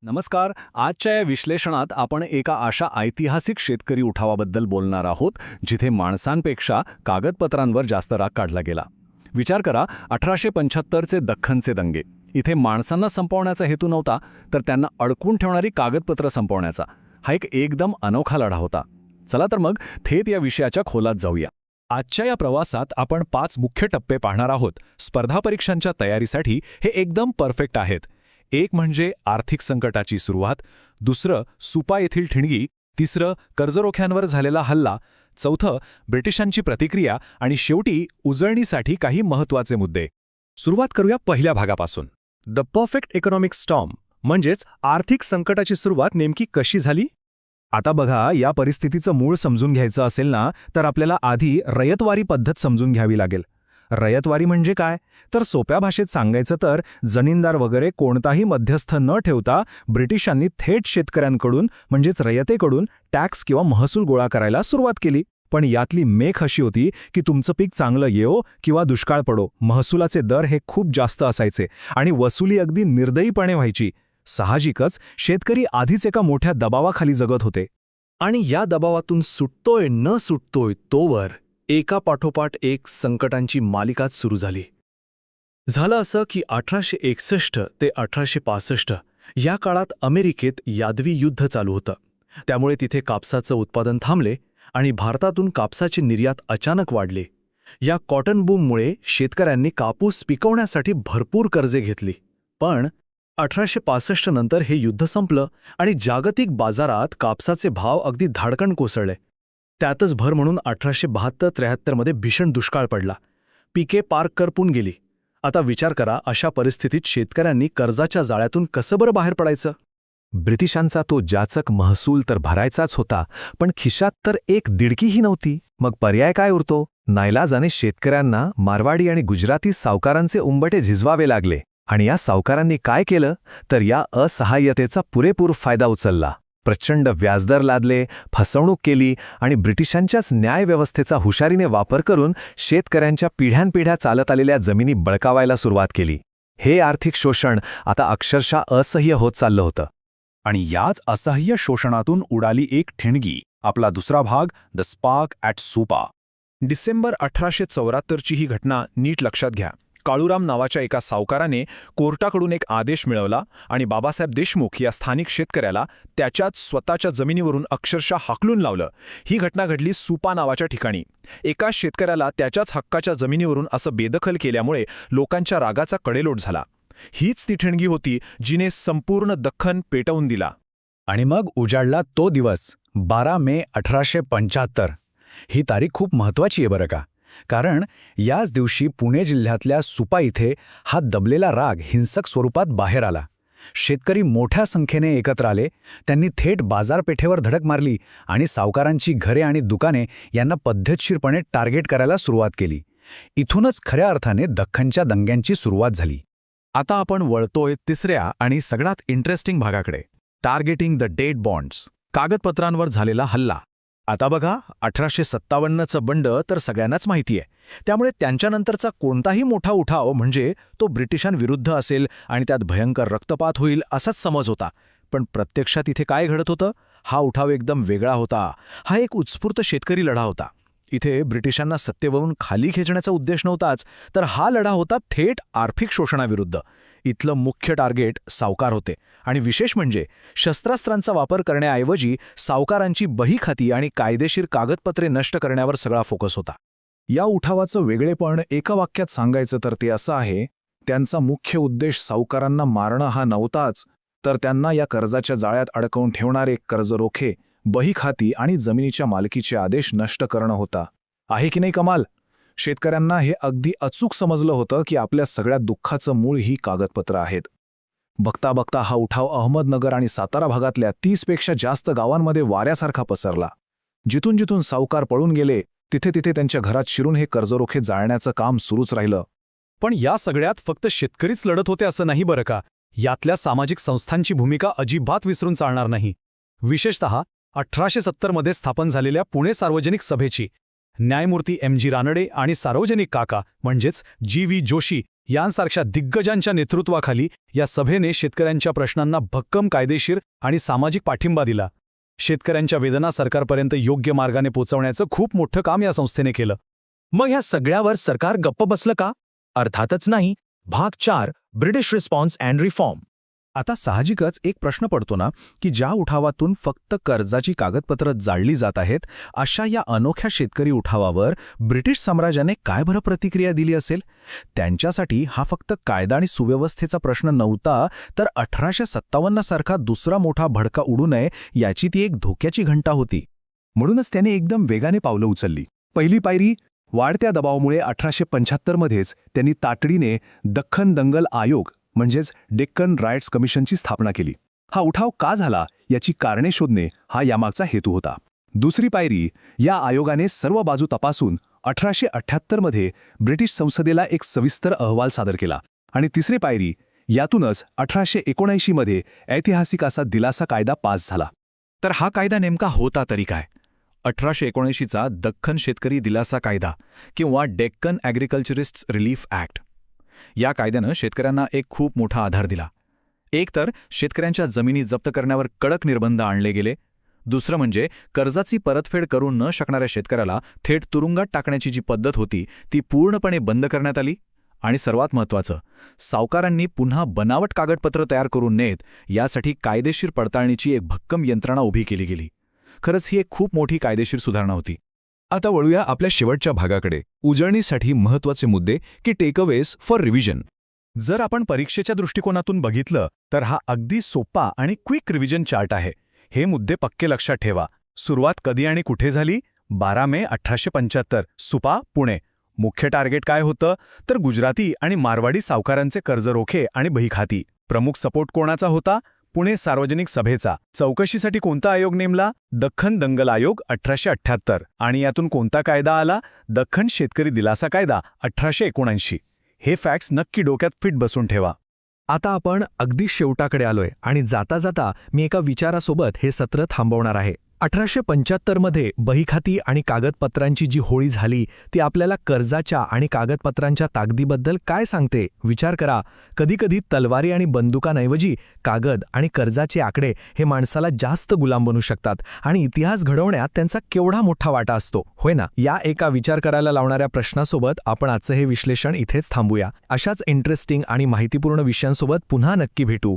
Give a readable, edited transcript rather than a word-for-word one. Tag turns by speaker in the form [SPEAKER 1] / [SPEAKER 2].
[SPEAKER 1] नमस्कार. आजच्या या विश्लेषणात आपण एका अशा ऐतिहासिक शेतकरी उठावाबद्दल बोलणार आहोत जिथे माणसांपेक्षा कागदपत्रांवर जास्त राग काढला गेला. विचार करा, 1875चे दख्खनचे दंगे. इथे माणसांना संपवण्याचा हेतू नव्हता, तर त्यांना अडकून ठेवणारी कागदपत्र संपवण्याचा. हा एक एकदम अनोखा लढा होता. चला तर मग थेट या विषयाच्या खोलात जाऊया.
[SPEAKER 2] आजच्या या प्रवासात आपण 5 मुख्य टप्पे पाहणार आहोत. स्पर्धा परीक्षांच्या तयारीसाठी हे एकदम परफेक्ट आहेत. एक म्हणजे आर्थिक संकटाची सुरुवात, दुसरं सुपा येथील ठिणगी, तिसरं कर्जरोख्यांवर झालेला हल्ला, चौथं ब्रिटिशांची प्रतिक्रिया आणि शेवटी उजळणीसाठी काही महत्त्वाचे मुद्दे. सुरुवात करूया पहिल्या भागापासून. द परफेक्ट इकॉनॉमिक स्टॉर्म, म्हणजेच आर्थिक संकटाची सुरुवात नेमकी कशी झाली?
[SPEAKER 1] आता बघा, या परिस्थितीचं मूळ समजून घ्यायचं असेल ना, तर आपल्याला आधी रयतवारी पद्धत समजून घ्यावी लागेल. रयतवारी म्हणजे काय? तर सोप्या भाषेत सांगायचं तर जमीनदार वगैरे कोणताही मध्यस्थ न ठेवता ब्रिटिशांनी थेट शेतकऱ्यांकडून म्हणजेच रयतेकडून टॅक्स किंवा महसूल गोळा करायला सुरुवात केली. पण यातली मेख अशी होती की तुमचं पीक चांगलं येवो किंवा दुष्काळ पडो, महसुलाचे दर हे खूप जास्त असायचे आणि वसुली अगदी निर्दयीपणे व्हायची. साहजिकच शेतकरी आधीच एका मोठ्या दबावाखाली जगत होते.
[SPEAKER 2] आणि या दबावातून सुटतोय न सुटतोय तोवर एका पाठोपाठ एक संकटांची मालिकाच सुरू झाली. झालं असं की 1861 ते 1865 या काळात अमेरिकेत यादवी युद्ध चालू होतं. त्यामुळे तिथे कापसाचं उत्पादन थांबले आणि भारतातून कापसाची निर्यात अचानक वाढली. या कॉटन बूममुळे शेतकऱ्यांनी कापूस पिकवण्यासाठी भरपूर कर्जे घेतली. पण 1865 नंतर हे युद्ध संपलं आणि जागतिक बाजारात कापसाचे भाव अगदी धाडकन कोसळले. त्यातच भर म्हणून 1872-73 मध्ये भीषण दुष्काळ पडला. पिके पार करपून गेली. आता विचार करा, अशा परिस्थितीत शेतकऱ्यांनी कर्जाच्या जाळ्यातून कसं बरं बाहेर पडायचं?
[SPEAKER 1] ब्रिटिशांचा तो जाचक महसूल तर भरायचाच होता, पण खिशात तर एक दिडकीही नव्हती. मग पर्याय काय उरतो? नाईलाजाने शेतकऱ्यांना मारवाडी आणि गुजराती सावकारांचे उंबटे झिजवावे लागले. आणि या सावकारांनी काय केलं तर या असहाय्यतेचा पुरेपूर फायदा उचलला. प्रचंड व्याजदर लादले, फसवणूक केली आणि ब्रिटिशांच्याच न्यायव्यवस्थेचा हुशारीने वापर करून शेतकऱ्यांच्या पिढ्यानपिढ्या चालत आलेल्या जमिनी बळकावायला सुरुवात केली. हे आर्थिक शोषण आता अक्षरशः असह्य होत चाललं होतं.
[SPEAKER 2] आणि याच असह्य शोषणातून उडाली एक ठिणगी, आपला दुसरा भाग, द स्पार्क ॲट सुपा. डिसेंबर 1874ची ही घटना नीट लक्षात घ्या. काळूराम नावाच्या एका सावकाराने कोर्टाकडून एक आदेश मिळवला आणि बाबासाहेब देशमुख या स्थानिक शेतकऱ्याला त्याच्याच स्वतःच्या जमिनीवरून अक्षरशः हाकलून लावलं. ही घटना घडली सुपा नावाच्या ठिकाणी. एका शेतकऱ्याला त्याच्याच हक्काच्या जमिनीवरून असं बेदखल केल्यामुळे लोकांच्या रागाचा कडेलोट झाला. हीच ती ठिणगी होती जिने संपूर्ण दख्खन पेटवून दिला.
[SPEAKER 1] आणि मग उजाडला तो दिवस, 12 मे 1875. ही तारीख खूप महत्त्वाची आहे बरं का, कारण याच दिवशी पुणे जिल्ह्यातल्या सुपा इथे हा दबलेला राग हिंसक स्वरूपात बाहेर आला. शेतकरी मोठ्या संख्येने एकत्र आले. त्यांनी थेट बाजारपेठेवर धडक मारली आणि सावकारांची घरे आणि दुकाने यांना पद्धतशीरपणे टार्गेट करायला सुरुवात केली. इथूनच खऱ्या अर्थाने दख्खनच्या दंग्यांची सुरुवात झाली.
[SPEAKER 2] आता आपण वळतोय तिसऱ्या आणि सगळ्यात इंटरेस्टिंग भागाकडे, टार्गेटिंग द डेड बॉन्ड्स, कागदपत्रांवर झालेला हल्ला. आता बघा, 1857चं बंड तर सगळ्यांनाच माहिती आहे. त्यामुळे त्यांच्यानंतरचा कोणताही मोठा उठाव म्हणजे तो ब्रिटिशांविरुद्ध असेल आणि त्यात भयंकर रक्तपात होईल असाच समज होता. पण प्रत्यक्षात इथे काय घडत होतं? हा उठाव एकदम वेगळा होता. हा एक उत्स्फूर्त शेतकरी लढा होता. इथे ब्रिटिशांना सत्तेवरून खाली खेचण्याचा उद्देश नव्हताच, तर हा लढा होता थेट आर्थिक शोषणाविरुद्ध. इथलं मुख्य टार्गेट सावकार होते आणि विशेष म्हणजे शस्त्रास्त्रांचा वापर करण्याऐवजी सावकारांची बहीखाती आणि कायदेशीर कागदपत्रे नष्ट करण्यावर सगळा फोकस होता.
[SPEAKER 3] या उठावाचं वेगळेपण एका वाक्यात सांगायचं तर ते असं आहे, त्यांचा मुख्य उद्देश सावकारांना मारणं हा नव्हताच, तर त्यांना या कर्जाच्या जाळ्यात अडकवून ठेवणारे कर्जरोखे, बहीखाती आणि जमिनीच्या मालकीचे आदेश नष्ट करणं होता. आहे की नाही कमाल? शेतकऱ्यांना हे अगदी अचूक समजलं होतं की आपल्या सगळ्या दुःखाचं मूळ ही कागदपत्र आहेत. बघता बघता हा उठाव अहमदनगर आणि सातारा भागातल्या 30पेक्षा जास्त गावांमध्ये वाऱ्यासारखा पसरला. जिथून जिथून सावकार पळून गेले तिथे तिथे त्यांच्या घरात शिरून हे कर्जरोखे जाळण्याचं काम सुरूच राहिलं.
[SPEAKER 2] पण या सगळ्यात फक्त शेतकरीच लढत होते असं नाही बरं का. यातल्या सामाजिक संस्थांची भूमिका अजिबात विसरून चालणार नाही. विशेषतः 1870 मध्ये स्थापन झालेल्या पुणे सार्वजनिक सभेची न्यायमूर्ती MG रानडे आणि सार्वजनिक काका म्हणजेच GV जोशी यांसारख्या दिग्गजांच्या नेतृत्वाखाली या सभेने शेतकऱ्यांच्या प्रश्नांना भक्कम कायदेशीर आणि सामाजिक पाठिंबा दिला. शेतकऱ्यांच्या वेदना सरकारपर्यंत योग्य मार्गाने पोहोचवण्याचं खूप मोठं काम या संस्थेने केलं.
[SPEAKER 4] मग ह्या सगळ्यावर सरकार गप्प बसलं का? अर्थातच नाही. भाग 4 ब्रिटिश रिस्पॉन्स अँड रिफॉर्म.
[SPEAKER 1] आता साहजिकच एक प्रश्न पडतो ना की ज्या उठावातून फक्त कर्जाची कागदपत्र जाळली जात आहेत, अशा या अनोख्या शेतकरी उठावावर ब्रिटिश साम्राज्याने काय बरं प्रतिक्रिया दिली असेल? त्यांच्यासाठी हा फक्त कायदा आणि सुव्यवस्थेचा प्रश्न नव्हता, तर 1857 सारखा दुसरा मोठा भडका उडू नये याची ती एक धोक्याची घंटा होती.
[SPEAKER 3] म्हणूनच त्याने एकदम वेगाने पावलं उचलली. पहिली पायरी, वाढत्या दबावामुळे 1875 मध्येच त्यांनी तातडीने दख्खन दंगल आयोग म्हणजेच डेक्कन रायट्स कमिशनची स्थापना केली. हा उठाव का झाला याची कारणे शोधणे हा यामागचा हेतू होता. दुसरी पायरी, या आयोगाने सर्व बाजू तपासून 1878 मध्ये ब्रिटिश संसदेला एक सविस्तर अहवाल सादर केला. आणि तिसरी पायरी, यातूनच 1879 मध्ये ऐतिहासिक असा दिलासा कायदा पास झाला.
[SPEAKER 1] तर हा कायदा नेमका होता तरी काय? 1879चा दख्खन शेतकरी दिलासा कायदा किंवा डेक्कन ॲग्रिकल्चरिस्ट्स रिलीफ ॲक्ट. या कायद्यानं शेतकऱ्यांना एक खूप मोठा आधार दिला. एक तर शेतकऱ्यांच्या जमिनी जप्त करण्यावर कडक निर्बंध आणले गेले. दुसरं म्हणजे कर्जाची परतफेड करू न शकणाऱ्या शेतकऱ्याला थेट तुरुंगात टाकण्याची जी पद्धत होती ती पूर्णपणे बंद करण्यात आली. आणि सर्वात महत्त्वाचं, सावकारांनी पुन्हा बनावट कागदपत्र तयार करू नयेत यासाठी कायदेशीर पडताळणीची एक भक्कम यंत्रणा उभी केली गेली. खरंच ही एक खूप मोठी कायदेशीर सुधारणा होती.
[SPEAKER 3] आता वळूया आपल्या शेवटच्या भागाकडे, उजळणीसाठी महत्त्वाचे मुद्दे की टेकअवेज फॉर रिव्हिजन.
[SPEAKER 2] जर आपण परीक्षेच्या दृष्टिकोनातून बघितलं तर हा अगदी सोपा आणि क्विक रिव्हिजन चार्ट आहे. हे मुद्दे पक्के लक्षात ठेवा. सुरुवात कधी आणि कुठे झाली? 12 मे 1875, सुपा, पुणे. मुख्य टार्गेट काय होतं? तर गुजराती आणि मारवाडी सावकारांचे कर्जरोखे आणि बहीखाती. प्रमुख सपोर्ट कोणाचा होता? पुणे सार्वजनिक सभेचा. चौकशीसाठी कोणता आयोग नेमला? दख्खन दंगल आयोग 1878. आणि यातून कोणता कायदा आला? दख्खन शेतकरी दिलासा कायदा 1879. हे फॅक्ट्स नक्की डोक्यात फिट बसून ठेवा.
[SPEAKER 4] आता आपण अगदी शेवटाकडे आलोय आणि जाता जाता मी एका विचारासोबत हे सत्र थांबवणार आहे. 1875 मध्ये बहीखाती आणि कागदपत्रांची जी होळी झाली ती आपल्याला कर्जाच्या आणि कागदपत्रांच्या ताकदीबद्दल काय सांगते? विचार करा. कधीकधी तलवारी आणि बंदुकांऐवजी कागद आणि कर्जाचे आकडे हे माणसाला जास्त गुलाम बनवू शकतात आणि इतिहास घडवण्यात त्यांचा केवढा मोठा वाटा असतो, होय ना? या एका विचार करायला लावणाऱ्या प्रश्नासोबत आपण आजचं हे विश्लेषण इथेच थांबूया. अशाच इंटरेस्टिंग आणि माहितीपूर्ण विषयांसोबत पुन्हा नक्की भेटू.